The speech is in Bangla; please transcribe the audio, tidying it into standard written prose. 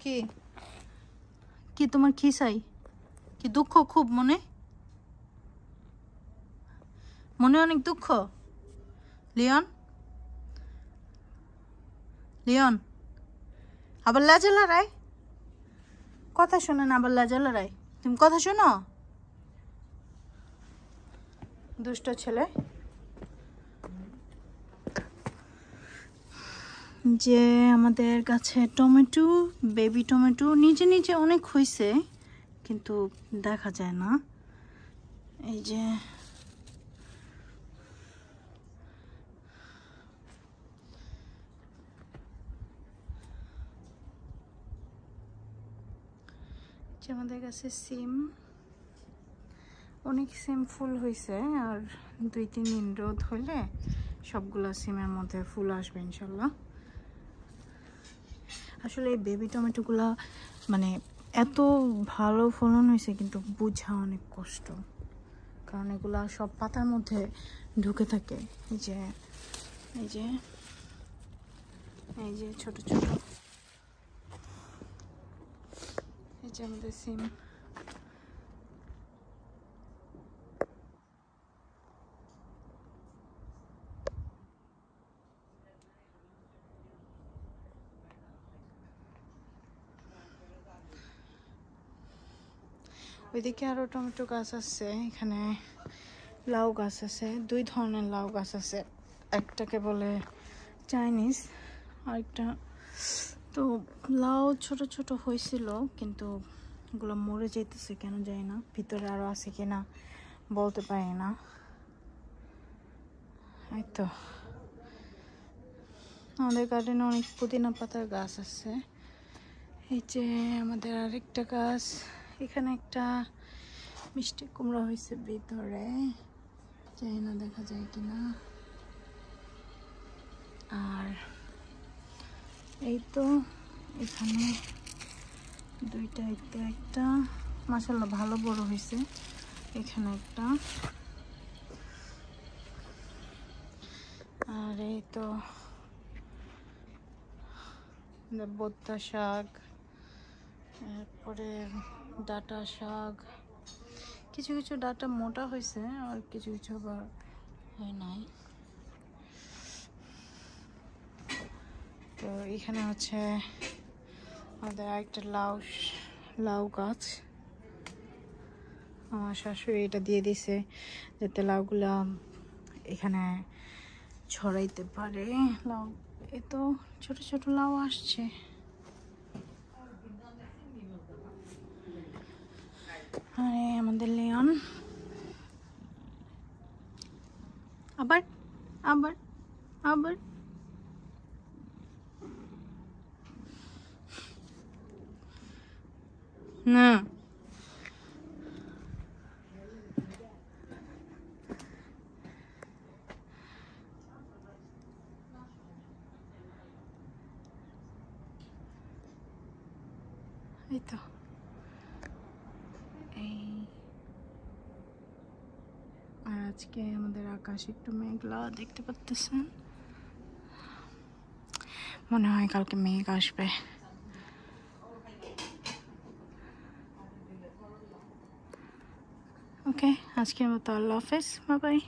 কি কি তোমার কি চাই? কি দুঃখ খুব মনে মনে অনেক দুঃখ? লিওন লিওন আবার লাজা লড়াই? কথা শোনে না, আবার লাজা লড়াই? তুমি কথা শোনো? দুষ্ট ছেলে। যে আমাদের গাছে টমেটো, বেবি টমেটো নিচে নিচে অনেক হয়েছে, কিন্তু দেখা যায় না। এই যে আমাদের কাছে সিম, অনেক সিম ফুল হয়েছে, আর 2-3 দিন রোদ হলে সবগুলো সিমের মধ্যে ফুল আসবে ইনশাল্লাহ। আসলে এই বেবি টমেটোগুলা মানে এত ভালো ফলন হয়েছে, কিন্তু বোঝা অনেক কষ্ট, কারণ এগুলা সব পাতার মধ্যে ঢুকে থাকে। এই যে এই যে এই যে ছোট ছোট, এই যে আমাদের সিম। ওইদিকে আরো টমেটো গাছ আছে, এখানে লাউ গাছ আছে, 2 ধরনের লাউ গাছ আছে, একটাকে বলে চাইনিজ, আরেকটা তো লাউ ছোট ছোট হয়েছিল, কিন্তু এগুলো মরে যেতেছে কেন জানি না, ভিতরে আরো আছে কিনা বলতে পারি না। এই তো আমাদের গার্ডেনে অনেক পুদিনা পাতার গাছ আছে। এই যে আমাদের আরেকটা গাছ, এখানে একটা মিষ্টি কুমড়া হয়েছে ভিতরে, জানি না দেখা যায় কিনা। আর এই তো এখানে 2টা, একটা মাশাআল্লাহ ভালো বড় হয়েছে, এখানে একটা। আর এই তো বোদ্দা শাক, তারপরে ডাঁটা শাক, কিছু কিছু ডাঁটা মোটা হয়েছে, আর কিছু কিছু আবার হয় নাই। তো এখানে হচ্ছে আমাদের আরেকটা লাউ গাছ, আমার শাশুড়ি এটা দিয়ে দিছে যাতে লাউগুলা এখানে ছড়াইতে পারে। লাউ এ তো ছোট ছোট লাউ আসছে। আরে আমাদের লিওন আবার আবার আবার না, এই তো এই। আর আজকে আমাদের আকাশ একটু মেঘলা দেখতে পাচ্ছেন, মনে হয় কালকে মেঘ আসবে। ওকে, আজকের মতো আল্লাহ হাফেজ, বাই বাই।